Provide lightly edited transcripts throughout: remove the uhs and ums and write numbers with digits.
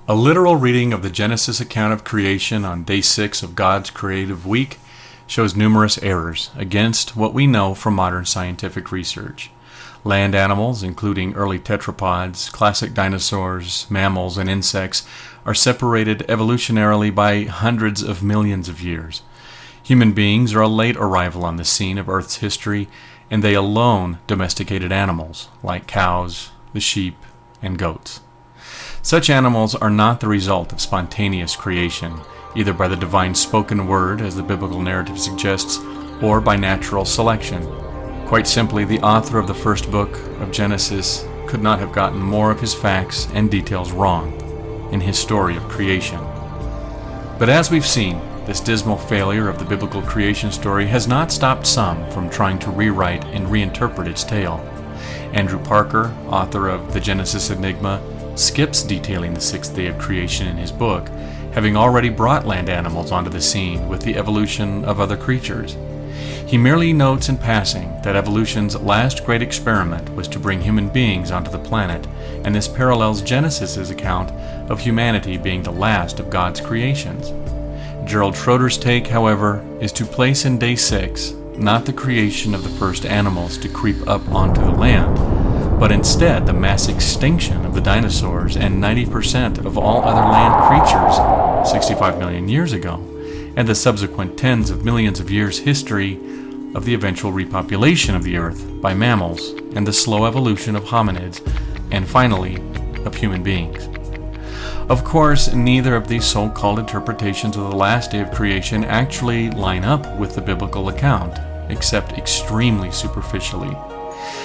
A literal reading of the Genesis account of creation on day 6 of God's creative week shows numerous errors against what we know from modern scientific research. Land animals, including early tetrapods, classic dinosaurs, mammals, and insects, are separated evolutionarily by hundreds of millions of years. Human beings are a late arrival on the scene of Earth's history, and they alone domesticated animals, like cows, the sheep, and goats. Such animals are not the result of spontaneous creation, either by the divine spoken word, as the biblical narrative suggests, or by natural selection. Quite simply, the author of the first book of Genesis could not have gotten more of his facts and details wrong in his story of creation. But as we've seen, this dismal failure of the biblical creation story has not stopped some from trying to rewrite and reinterpret its tale. Andrew Parker, author of The Genesis Enigma, skips detailing the sixth day of creation in his book, having already brought land animals onto the scene with the evolution of other creatures. He merely notes in passing that evolution's last great experiment was to bring human beings onto the planet, and this parallels Genesis's account of humanity being the last of God's creations. Gerald Schroeder's take, however, is to place in day 6 not the creation of the first animals to creep up onto the land, but instead the mass extinction of the dinosaurs and 90% of all other land creatures 65 million years ago, and the subsequent tens of millions of years history of the eventual repopulation of the earth by mammals and the slow evolution of hominids, and finally, of human beings. Of course, neither of these so-called interpretations of the last day of creation actually line up with the biblical account, except extremely superficially.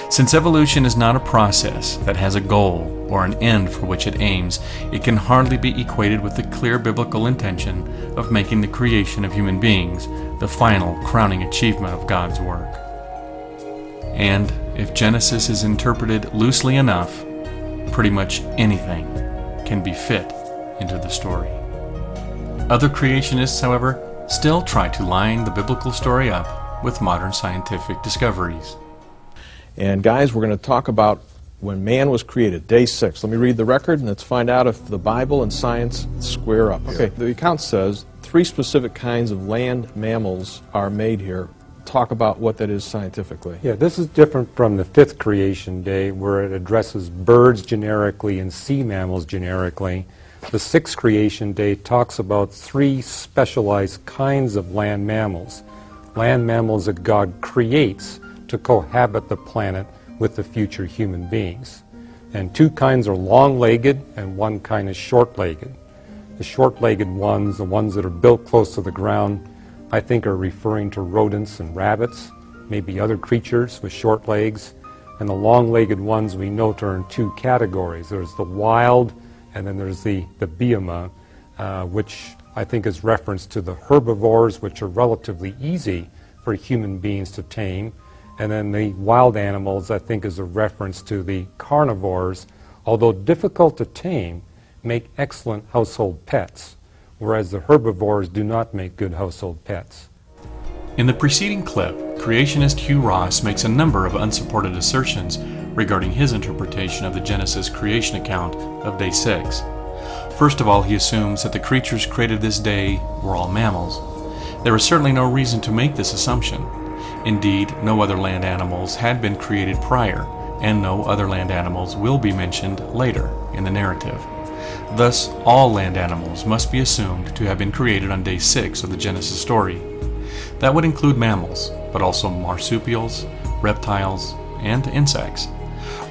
Since evolution is not a process that has a goal or an end for which it aims, it can hardly be equated with the clear biblical intention of making the creation of human beings the final crowning achievement of God's work. And if Genesis is interpreted loosely enough, pretty much anything can be fit into the story. Other creationists, however, still try to line the biblical story up with modern scientific discoveries. And guys, we're going to talk about when man was created, day 6. Let me read the record and let's find out if the Bible and science square up. Okay, the account says 3 specific kinds of land mammals are made here. Talk about what that is scientifically. Yeah, this is different from the 5th creation day where it addresses birds generically and sea mammals generically. The 6th creation day talks about 3 specialized kinds of land mammals. Land mammals that God creates to cohabit the planet with the future human beings. And 2 kinds are long-legged and 1 kind is short-legged. The short-legged ones, the ones that are built close to the ground, I think are referring to rodents and rabbits, maybe other creatures with short legs. And the long-legged ones we note are in 2 categories. There's the wild, and then there's the bioma, which I think is reference to the herbivores, which are relatively easy for human beings to tame. And then the wild animals, I think, is a reference to the carnivores, although difficult to tame, make excellent household pets, whereas the herbivores do not make good household pets. In the preceding clip, creationist Hugh makes a number of unsupported assertions regarding his interpretation of the Genesis creation account of day 6. First of all, he assumes that the creatures created this day were all mammals. There is certainly no reason to make this assumption. Indeed, no other land animals had been created prior, and no other land animals will be mentioned later in the narrative. Thus, all land animals must be assumed to have been created on day 6 of the Genesis story. That would include mammals, but also marsupials, reptiles, and insects.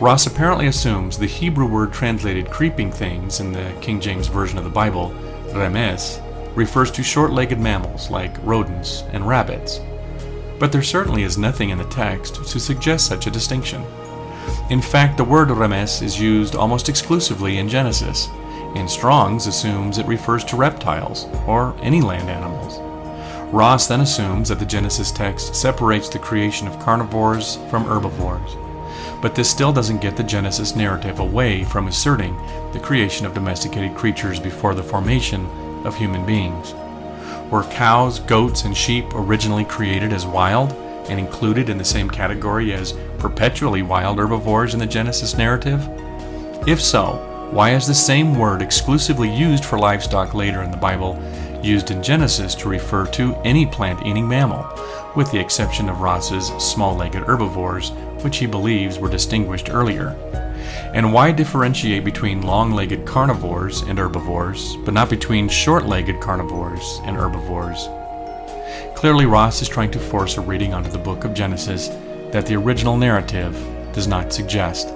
Ross apparently assumes the Hebrew word translated creeping things in the King James Version of the Bible, remes, refers to short-legged mammals like rodents and rabbits. But there certainly is nothing in the text to suggest such a distinction. In fact, the word remes is used almost exclusively in Genesis, and Strong's assumes it refers to reptiles, or any land animals. Ross then assumes that the Genesis text separates the creation of carnivores from herbivores. But this still doesn't get the Genesis narrative away from asserting the creation of domesticated creatures before the formation of human beings. Were cows, goats, and sheep originally created as wild and included in the same category as perpetually wild herbivores in the Genesis narrative? If so, Why is the same word exclusively used for livestock later in the Bible used in Genesis to refer to any plant-eating mammal, with the exception of Ross's small-legged herbivores, which he believes were distinguished earlier? And why differentiate between long-legged carnivores and herbivores, but not between short-legged carnivores and herbivores? Clearly, Ross is trying to force a reading onto the book of Genesis that the original narrative does not suggest.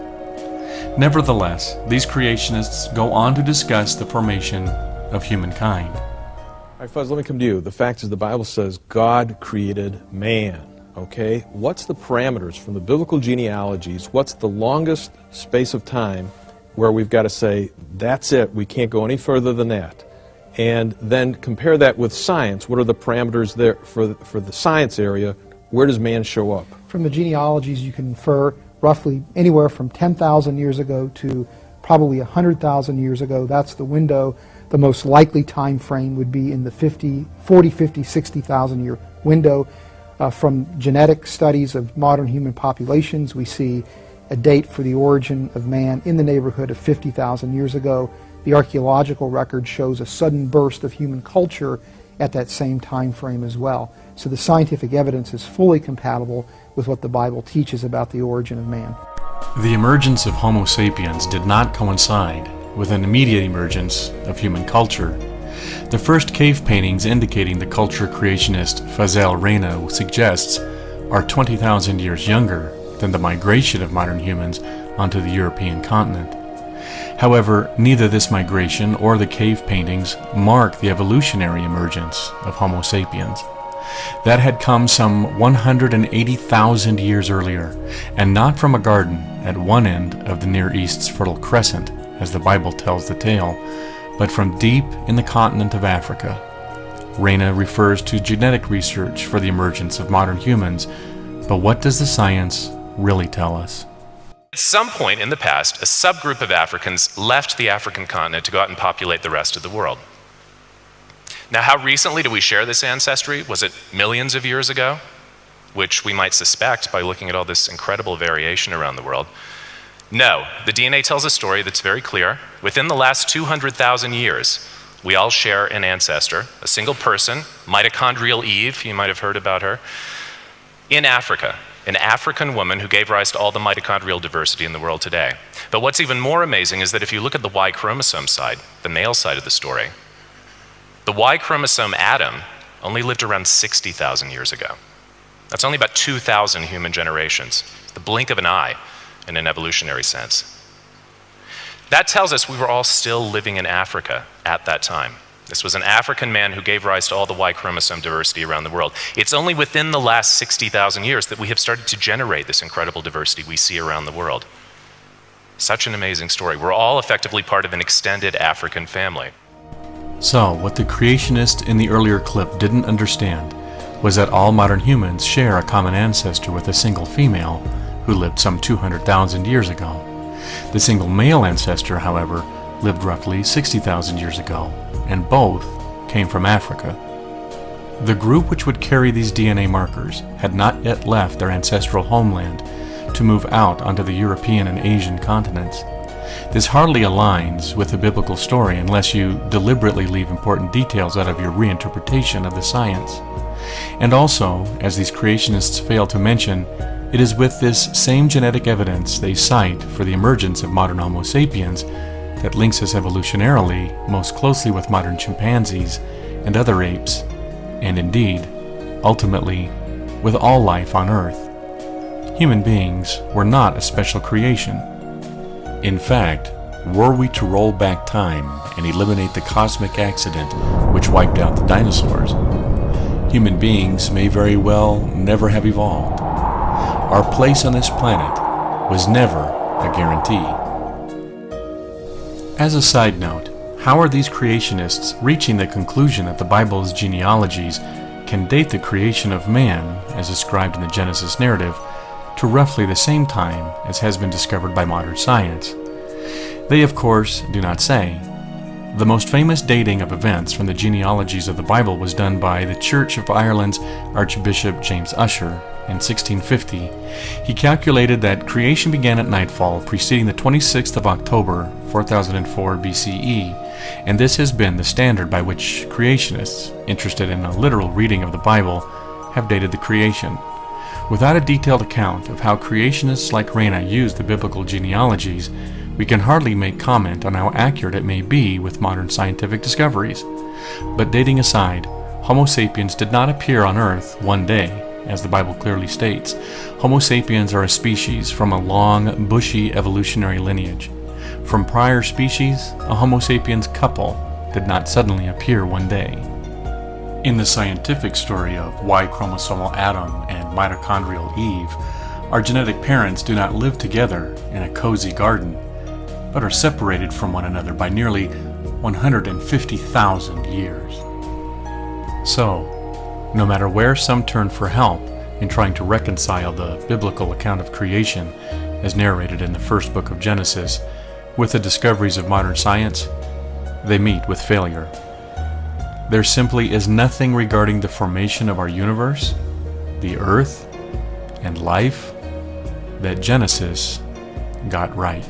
Nevertheless, these creationists go on to discuss the formation of humankind. All right, Fuzz, let me come to you. The fact is the Bible says God created man, okay? What's the parameters from the biblical genealogies? What's the longest space of time where we've got to say, that's it, we can't go any further than that? And then compare that with science. What are the parameters there for the science area? Where does man show up? From the genealogies, you can infer roughly anywhere from 10,000 years ago to probably 100,000 years ago. That's the window. The most likely time frame would be in the 40, 50, 60,000 year window. From genetic studies of modern human populations, we see a date for the origin of man in the neighborhood of 50,000 years ago. The archaeological record shows a sudden burst of human culture at that same time frame as well. So the scientific evidence is fully compatible with what the Bible teaches about the origin of man. The emergence of Homo sapiens did not coincide with an immediate emergence of human culture. The first cave paintings indicating the culture creationist Fazale Rana suggests are 20,000 years younger than the migration of modern humans onto the European continent. However, neither this migration or the cave paintings mark the evolutionary emergence of Homo sapiens. That had come some 180,000 years earlier, and not from a garden at one end of the Near East's Fertile Crescent, as the Bible tells the tale, but from deep in the continent of Africa. Rana refers to genetic research for the emergence of modern humans, but what does the science really tell us? At some point in the past, a subgroup of Africans left the African continent to go out and populate the rest of the world. Now, how recently do we share this ancestry? Was it millions of years ago? Which we might suspect by looking at all this incredible variation around the world. No, the DNA tells a story that's very clear. Within the last 200,000 years, we all share an ancestor, a single person, mitochondrial Eve, you might have heard about her, in Africa, an African woman who gave rise to all the mitochondrial diversity in the world today. But what's even more amazing is that if you look at the Y-chromosome side, the male side of the story, the Y-chromosome Adam only lived around 60,000 years ago. That's only about 2,000 human generations, the blink of an eye in an evolutionary sense. That tells us we were all still living in Africa at that time. This was an African man who gave rise to all the Y-chromosome diversity around the world. It's only within the last 60,000 years that we have started to generate this incredible diversity we see around the world. Such an amazing story. We're all effectively part of an extended African family. So, what the creationist in the earlier clip didn't understand was that all modern humans share a common ancestor with a single female who lived some 200,000 years ago. The single male ancestor, however, lived roughly 60,000 years ago, and both came from Africa. The group which would carry these DNA markers had not yet left their ancestral homeland to move out onto the European and Asian continents. This hardly aligns with the biblical story unless you deliberately leave important details out of your reinterpretation of the science. And also, as these creationists fail to mention, it is with this same genetic evidence they cite for the emergence of modern Homo sapiens that links us evolutionarily most closely with modern chimpanzees and other apes, and indeed, ultimately, with all life on Earth. Human beings were not a special creation. In fact, were we to roll back time and eliminate the cosmic accident which wiped out the dinosaurs, human beings may very well never have evolved. Our place on this planet was never a guarantee. As a side note, how are these creationists reaching the conclusion that the Bible's genealogies can date the creation of man, as described in the Genesis narrative, to roughly the same time as has been discovered by modern science? They, of course, do not say. The most famous dating of events from the genealogies of the Bible was done by the Church of Ireland's Archbishop James Ussher in 1650. He calculated that creation began at nightfall preceding the 26th of October, 4004 BCE, and this has been the standard by which creationists, interested in a literal reading of the Bible, have dated the creation. Without a detailed account of how creationists like Rana used the biblical genealogies, we can hardly make comment on how accurate it may be with modern scientific discoveries. But dating aside, Homo sapiens did not appear on Earth one day, as the Bible clearly states. Homo sapiens are a species from a long, bushy evolutionary lineage. From prior species, a Homo sapiens couple did not suddenly appear one day. In the scientific story of Y-chromosomal Adam and mitochondrial Eve, our genetic parents do not live together in a cozy garden, but are separated from one another by nearly 150,000 years. So, no matter where some turn for help in trying to reconcile the biblical account of creation, as narrated in the first book of Genesis, with the discoveries of modern science, they meet with failure. There simply is nothing regarding the formation of our universe, the earth, and life that Genesis got right.